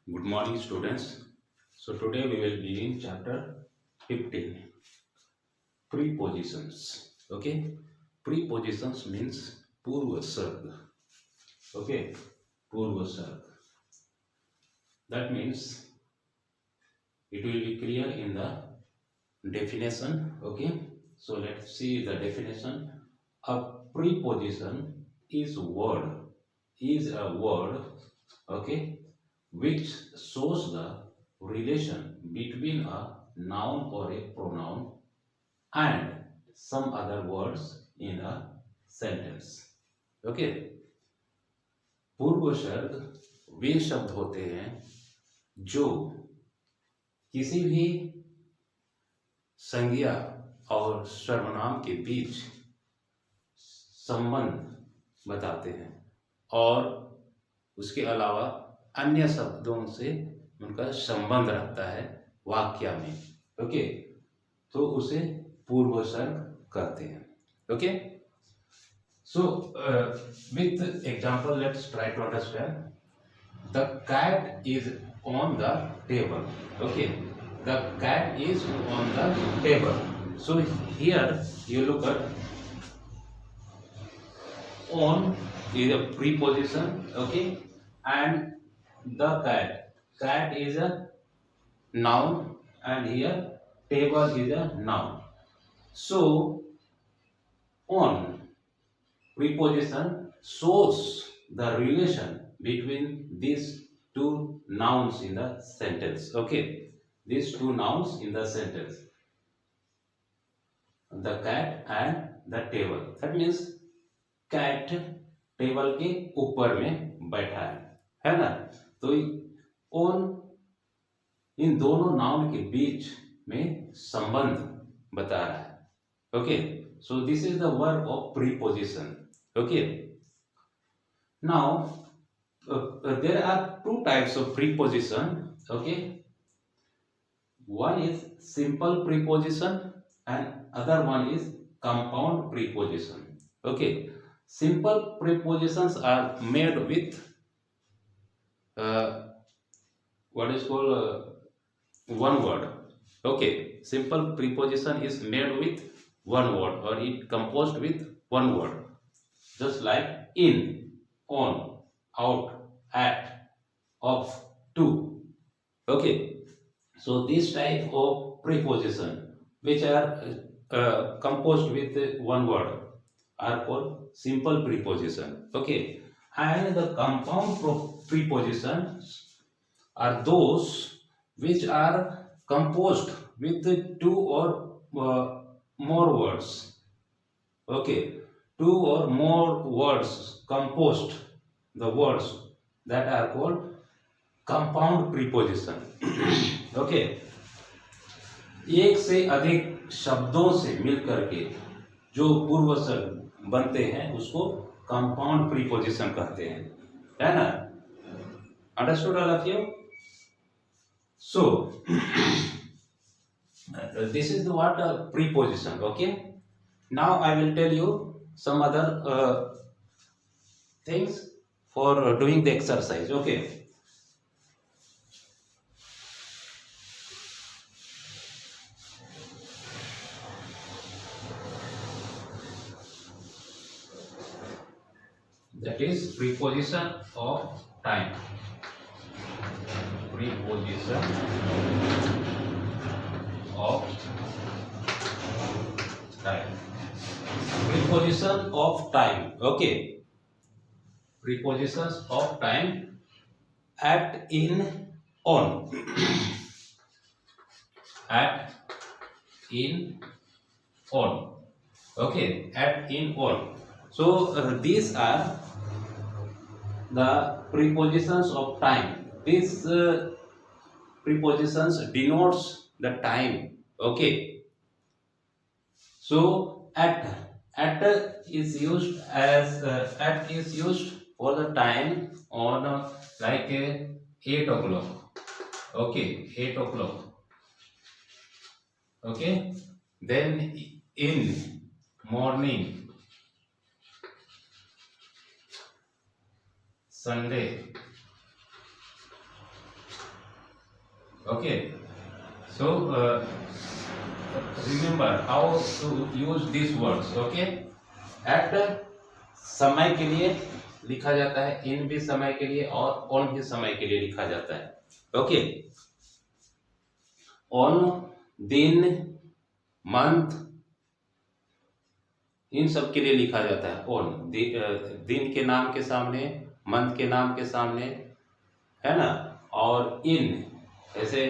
Good morning, students. So today we will be in chapter 15, prepositions. Okay, prepositions means purva sarg. Okay, purva sarg. That means it will be clear in the definition. Okay, so let's see the definition. A preposition is a word. Okay, which shows the relation between a noun or a pronoun and some other words in a sentence. Okay, पूर्व शब्द वे शब्द होते हैं जो किसी भी संज्ञा और सर्वनाम के बीच संबंध बताते हैं और उसके अलावा अन्य शब्दों से उनका संबंध रखता है वाक्य में। ओके, तो उसे पूर्वसर्ग कहते हैं। Okay, so with example let's try to understand. The cat is on the table. Okay, the cat is on the table. So here you look at on is a preposition. Okay, and the cat is a noun and here table is a noun. So on preposition shows the relation between these two nouns in the sentence. Okay, these two nouns in the sentence, the cat and the table. That means cat table के ऊपर में बैठा है ना। तो on in दोनों noun के बीच में संबंध बता रहा है। Okay, so this is the work of preposition. Okay, now there are two types of preposition. Okay, one is simple preposition and other one is compound preposition. Okay, simple prepositions are made with what is called one word. Okay, simple preposition is made with one word or it composed with one word, just like in, on, out, at, of, to. Okay, so this type of preposition which are composed with one word are called simple preposition. Okay, and the compound prepositions are those which are composed with two or more words. Okay, two or more words composed, the words that are called compound preposition. Okay, एक से अधिक शब्दों से मिलकर के जो पूर्वसर्ग बनते हैं उसको कंपाउंड प्रीपोजिशन कहते हैं, है ना। Understood all of you? So this is what preposition. Okay, now I will tell you some other things for doing the exercise. Okay, that is preposition of time. Preposition of time. Preposition of time. Okay, prepositions of time: at, in, on. At, in, on. Okay, at, in, on. So these are the prepositions of time. These prepositions denotes the time. Okay, so at is used as at is used for the time on like 8 o'clock. Okay, 8 o'clock. Okay, then in morning, Sunday, Okay, so remember how to use these words. Okay, at समय के लिए लिखा जाता है, इन भी समय के लिए और ऑन भी समय के लिए लिखा जाता है। ओके, ऑन दिन, मंथ, इन सब के लिए लिखा जाता है ऑन। दिन के नाम के सामने, मंथ के नाम के सामने, है ना। और इन ऐसे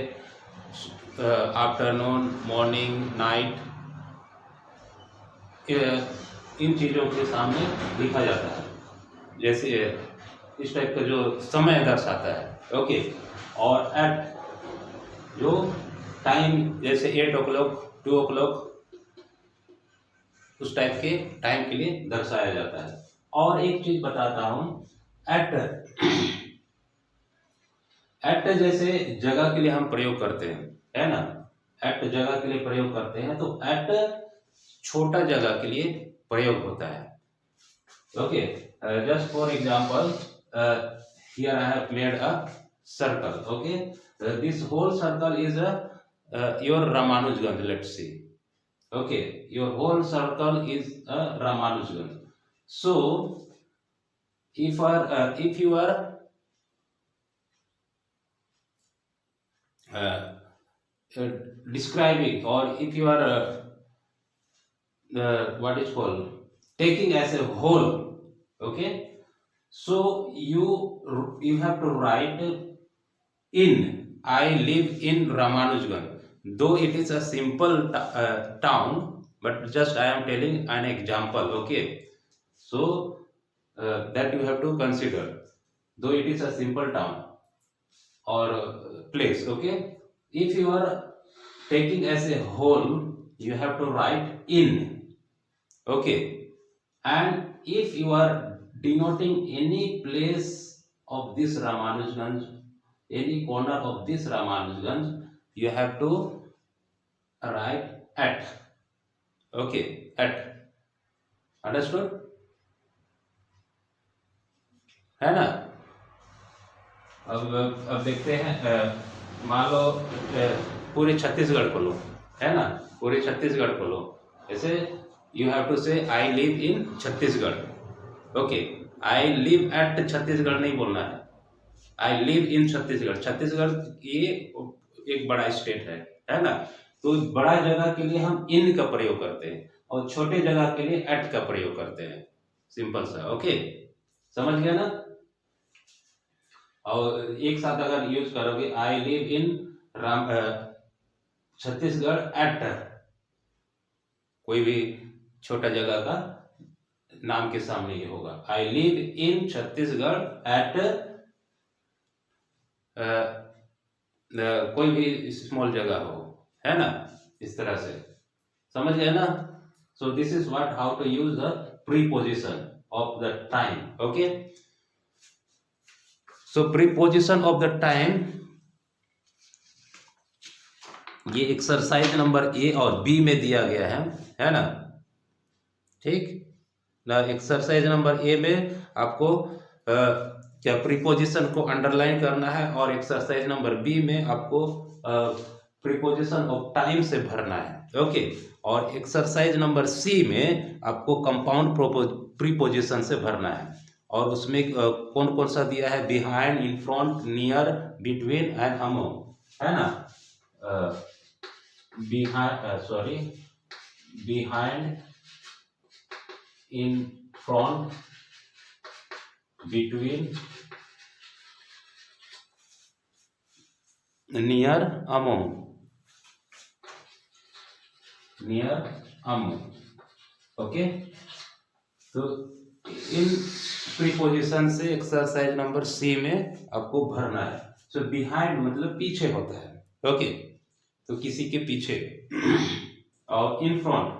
आफ्टरनून, मॉर्निंग, नाइट, इन चीज़ों के सामने लिखा जाता है, जैसे इस टाइप का जो समय दर्शाता है। ओके, और एट जो टाइम, जैसे 8 o'clock, 2 o'clock, उस टाइप के टाइम के लिए दर्शाया जाता है। और एक चीज बताता हूं, एट जैसे जगह के लिए हम प्रयोग करते हैं, है ना। एट जगह के लिए प्रयोग करते हैं, तो एट छोटा जगह के लिए प्रयोग होता है। Okay, just for example, here I have made a circle. Okay, this whole circle is your Ramanujganj, let's see. Okay, your whole circle is a Ramanujganj. So, if you are describing, or if you are what is called taking as a whole, okay, so you have to write in. I live in Ramanujganj. Though it is a simple town, but just I am telling an example. Okay, so that you have to consider, though it is a simple town or place. Okay, if you are taking as a whole, you have to write in. Okay, and if you are denoting any place of this Ramanujganj, any corner of this Ramanujganj, you have to write at. Okay, at. Understood? है ना। अब देखते हैं, मान लो पूरे छत्तीसगढ़ को लो, है ना, पूरे छत्तीसगढ़ को लो। ऐसे यू हैव टू से आई live in Chhattisgarh. Okay, I live at Chhattisgarh नहीं बोलना है, आई लिव इन छत्तीसगढ़। छत्तीसगढ़ ये एक बड़ा स्टेट है ना। तो बड़ा जगह के लिए हम इन का प्रयोग करते हैं, और छोटे जगह के लिए एट का प्रयोग करते हैं। सिंपल सा। ओके, समझ गया ना। और एक साथ अगर यूज करोगे, I live in Chhattisgarh at, कोई भी छोटा जगह का नाम के सामने ये होगा, I live in Chhattisgarh at कोई भी स्मॉल जगह हो, है ना, इस तरह से। समझ गए ना। So this is what how to use the preposition of the time. Okay, so preposition of the time, ये एक्सरसाइज नंबर ए और बी में दिया गया है ना। ठीक ना, एक्सरसाइज नंबर ए में आपको क्या प्रीपोजिशन को अंडरलाइन करना है, और एक्सरसाइज नंबर बी में आपको प्रीपोजिशन ऑफ टाइम से भरना है। ओके, और एक्सरसाइज नंबर सी में आपको कंपाउंड प्रीपोजिशन से भरना है। और उसमें कौन कौन सा दिया है, behind, in front, near, between and among, है ना। Behind, in front, between, near, among, okay. तो इन प्रीपोजिशन से एक्सरसाइज नंबर सी में आपको भरना है। सो बिहाइंड मतलब पीछे होता है। ओके, तो किसी के पीछे, और इन फ्रंट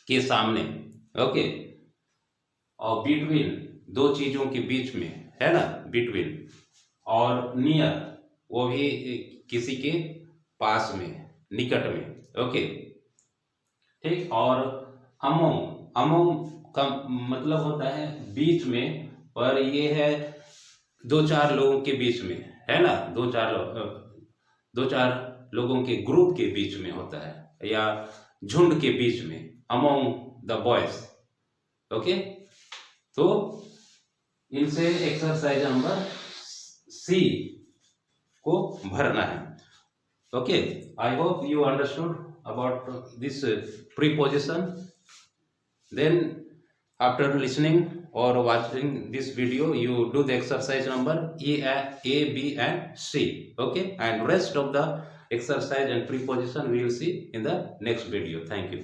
के सामने। ओके, और बिटवीन दो चीजों के बीच में, है ना, बिटवीन। और नियर वो भी किसी के पास में, निकट में। ओके, ठीक। और अमोंग का मतलब होता है बीच में, पर ये है दो चार लोगों के बीच में, है ना, दो चार लोग। दो चार लोगों के ग्रुप के बीच में होता है या झुंड के बीच में, अमोंग द बॉयज। ओके, तो इनसे एक्सरसाइज नंबर सी को भरना है। Okay, I hope you understood about this preposition. Then after listening or watching this video, you do the exercise number A, B and C. Okay, and rest of the exercise and preposition we will see in the next video. Thank you.